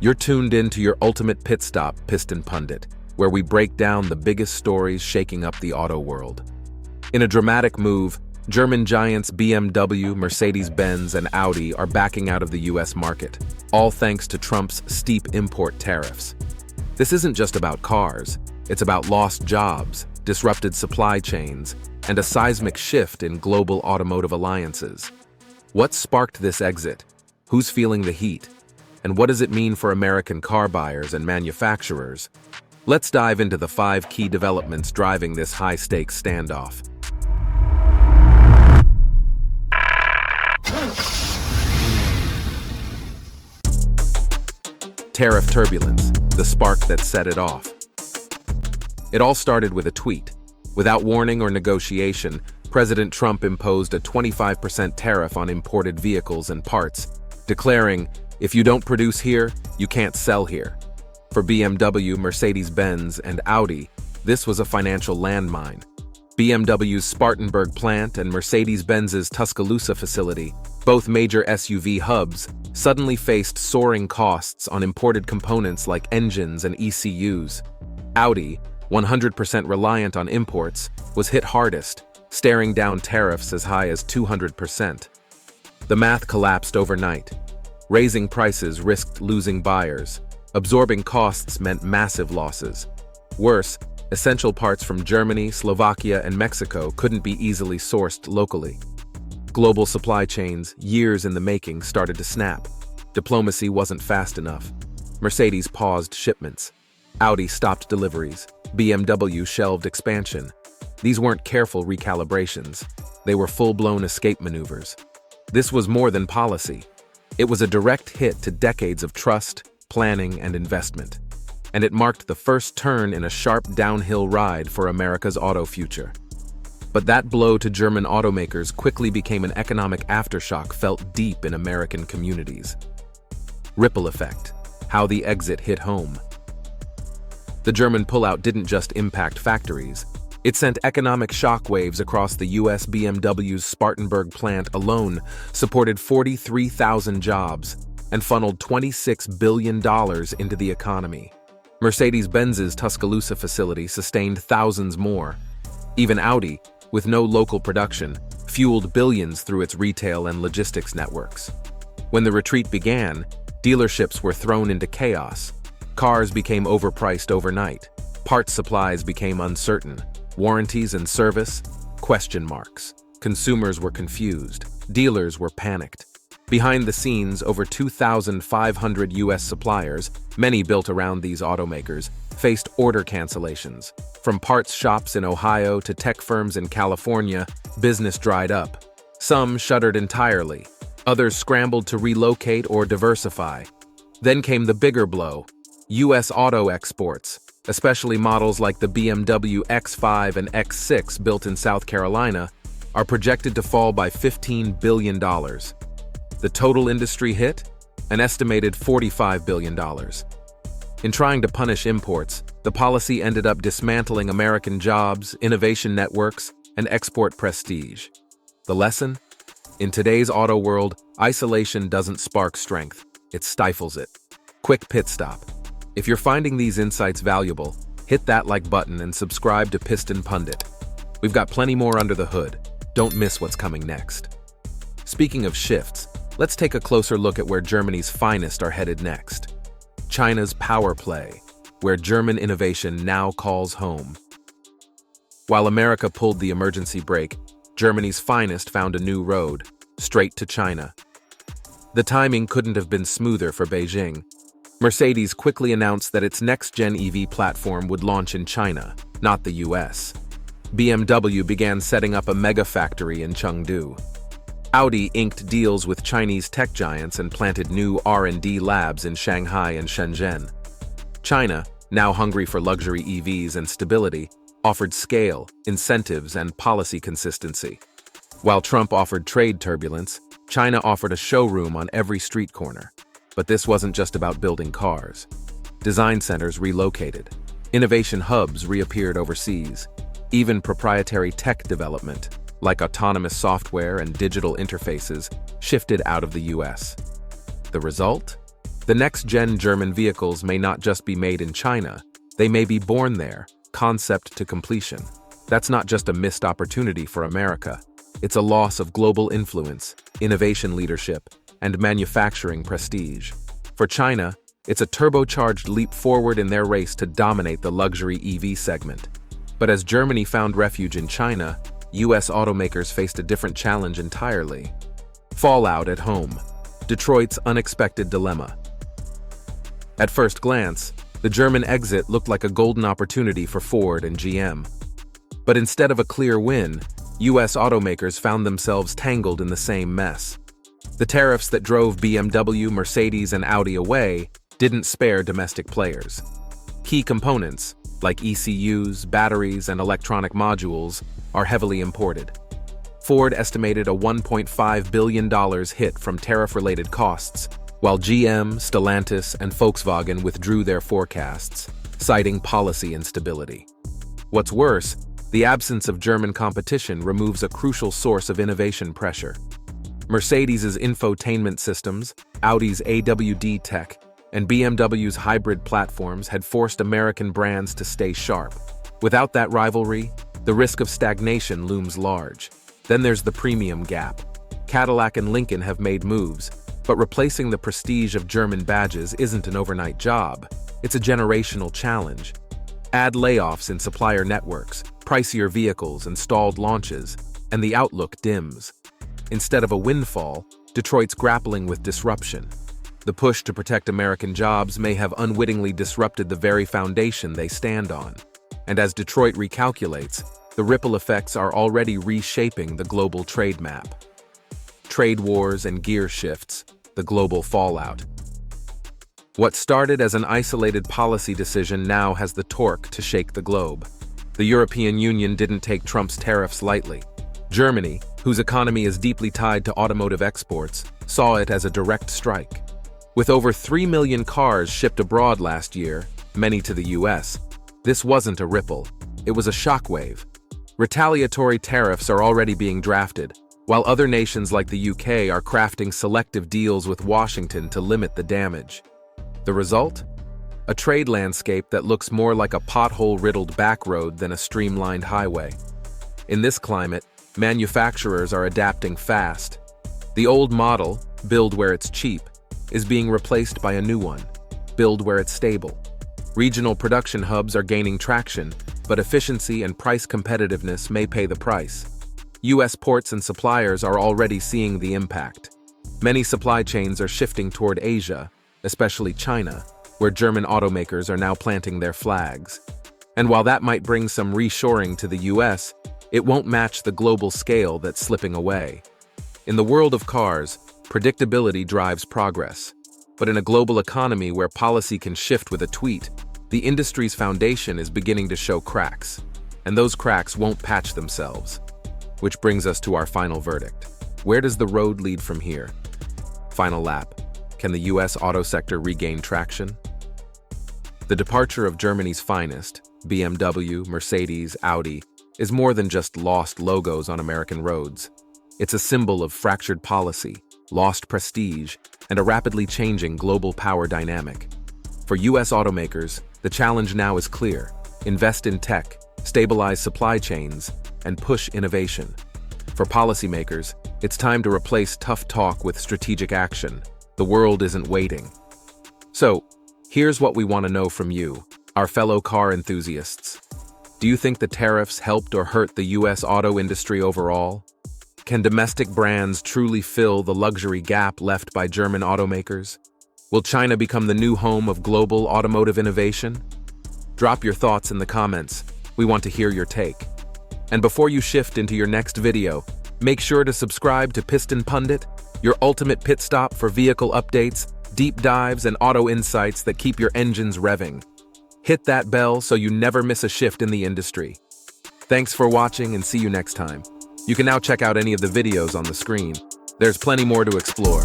You're tuned in to your ultimate pit stop, Piston Pundit, where we break down the biggest stories shaking up the auto world. In a dramatic move, German giants BMW, Mercedes-Benz, and Audi are backing out of the US market, all thanks to Trump's steep import tariffs. This isn't just about cars, it's about lost jobs, disrupted supply chains, and a seismic shift in global automotive alliances. What sparked this exit? Who's feeling the heat? And what does it mean for American car buyers and manufacturers? Let's dive into the 5 key developments driving this high-stakes standoff. Tariff turbulence, the spark that set it off. It all started with a tweet. Without warning or negotiation, President Trump imposed a 25% tariff on imported vehicles and parts, declaring, "If you don't produce here, you can't sell here." For BMW, Mercedes-Benz, and Audi, this was a financial landmine. BMW's Spartanburg plant and Mercedes-Benz's Tuscaloosa facility, both major SUV hubs, suddenly faced soaring costs on imported components like engines and ECUs. Audi, 100% reliant on imports, was hit hardest, staring down tariffs as high as 200%. The math collapsed overnight. Raising prices risked losing buyers. Absorbing costs meant massive losses. Worse, essential parts from Germany, Slovakia, and Mexico couldn't be easily sourced locally. Global supply chains, years in the making, started to snap. Diplomacy wasn't fast enough. Mercedes paused shipments. Audi stopped deliveries. BMW shelved expansion. These weren't careful recalibrations. They were full-blown escape maneuvers. This was more than policy. It was a direct hit to decades of trust, planning, and investment. And it marked the first turn in a sharp downhill ride for America's auto future. But that blow to German automakers quickly became an economic aftershock felt deep in American communities. Ripple effect, how the exit hit home. The German pullout didn't just impact factories. It sent economic shockwaves across the US. BMW's Spartanburg plant alone supported 43,000 jobs and funneled $26 billion into the economy. Mercedes-Benz's Tuscaloosa facility sustained thousands more. Even Audi, with no local production, fueled billions through its retail and logistics networks. When the retreat began, dealerships were thrown into chaos. Cars became overpriced overnight. Parts supplies became uncertain. Warranties and service? Question marks. Consumers were confused. Dealers were panicked. Behind the scenes, over 2,500 US suppliers, many built around these automakers, faced order cancellations. From parts shops in Ohio to tech firms in California, business dried up. Some shuttered entirely. Others scrambled to relocate or diversify. Then came the bigger blow: US auto exports, especially models like the BMW X5 and X6 built in South Carolina, are projected to fall by $15 billion. The total industry hit? An estimated $45 billion. In trying to punish imports, the policy ended up dismantling American jobs, innovation networks, and export prestige. The lesson? In today's auto world, isolation doesn't spark strength, it stifles it. Quick pit stop. If you're finding these insights valuable, hit that like button and subscribe to Piston Pundit. We've got plenty more under the hood. Don't miss what's coming next. Speaking of shifts, let's take a closer look at where Germany's finest are headed next. China's power play, where German innovation now calls home. While America pulled the emergency brake, Germany's finest found a new road, straight to China. The timing couldn't have been smoother for Beijing. Mercedes quickly announced that its next-gen EV platform would launch in China, not the US. BMW began setting up a mega factory in Chengdu. Audi inked deals with Chinese tech giants and planted new R&D labs in Shanghai and Shenzhen. China, now hungry for luxury EVs and stability, offered scale, incentives, and policy consistency. While Trump offered trade turbulence, China offered a showroom on every street corner. But this wasn't just about building cars. Design centers relocated. Innovation hubs reappeared overseas. Even proprietary tech development, like autonomous software and digital interfaces, shifted out of the US. The result? The next-gen German vehicles may not just be made in China, they may be born there, concept to completion. That's not just a missed opportunity for America. It's a loss of global influence, innovation leadership, and manufacturing prestige. For China, it's a turbocharged leap forward in their race to dominate the luxury EV segment. But as Germany found refuge in China, US automakers faced a different challenge entirely. Fallout at home. Detroit's unexpected dilemma. At first glance, the German exit looked like a golden opportunity for Ford and GM. But instead of a clear win, US automakers found themselves tangled in the same mess. The tariffs that drove BMW, Mercedes, and Audi away didn't spare domestic players. Key components, like ECUs, batteries, and electronic modules, are heavily imported. Ford estimated a $1.5 billion hit from tariff-related costs, while GM, Stellantis, and Volkswagen withdrew their forecasts, citing policy instability. What's worse, the absence of German competition removes a crucial source of innovation pressure. Mercedes' infotainment systems, Audi's AWD tech, and BMW's hybrid platforms had forced American brands to stay sharp. Without that rivalry, the risk of stagnation looms large. Then there's the premium gap. Cadillac and Lincoln have made moves, but replacing the prestige of German badges isn't an overnight job. It's a generational challenge. Add layoffs in supplier networks, pricier vehicles, and stalled launches, and the outlook dims. Instead of a windfall, Detroit's grappling with disruption. The push to protect American jobs may have unwittingly disrupted the very foundation they stand on. And as Detroit recalculates, the ripple effects are already reshaping the global trade map. Trade wars and gear shifts, the global fallout. What started as an isolated policy decision now has the torque to shake the globe. The European Union didn't take Trump's tariffs lightly. Germany, whose economy is deeply tied to automotive exports, saw it as a direct strike. With over 3 million cars shipped abroad last year, many to the US, this wasn't a ripple, it was a shockwave. Retaliatory tariffs are already being drafted, while other nations like the UK are crafting selective deals with Washington to limit the damage. The result? A trade landscape that looks more like a pothole-riddled backroad than a streamlined highway. In this climate, manufacturers are adapting fast. The old model, build where it's cheap, is being replaced by a new one, build where it's stable. Regional production hubs are gaining traction, but efficiency and price competitiveness may pay the price. US ports and suppliers are already seeing the impact. Many supply chains are shifting toward Asia, especially China, where German automakers are now planting their flags. And while that might bring some reshoring to the US, it won't match the global scale that's slipping away. In the world of cars, predictability drives progress. But in a global economy where policy can shift with a tweet, the industry's foundation is beginning to show cracks. And those cracks won't patch themselves. Which brings us to our final verdict. Where does the road lead from here? Final lap. Can the US auto sector regain traction? The departure of Germany's finest, BMW, Mercedes, Audi, is more than just lost logos on American roads. It's a symbol of fractured policy, lost prestige, and a rapidly changing global power dynamic. For US automakers, the challenge now is clear. Invest in tech, stabilize supply chains, and push innovation. For policymakers, it's time to replace tough talk with strategic action. The world isn't waiting. So, here's what we want to know from you, our fellow car enthusiasts. Do you think the tariffs helped or hurt the US auto industry overall? Can domestic brands truly fill the luxury gap left by German automakers? Will China become the new home of global automotive innovation? Drop your thoughts in the comments. We want to hear your take. And before you shift into your next video, make sure to subscribe to Piston Pundit, your ultimate pit stop for vehicle updates, deep dives, and auto insights that keep your engines revving. Hit that bell so you never miss a shift in the industry. Thanks for watching and see you next time. You can now check out any of the videos on the screen. There's plenty more to explore.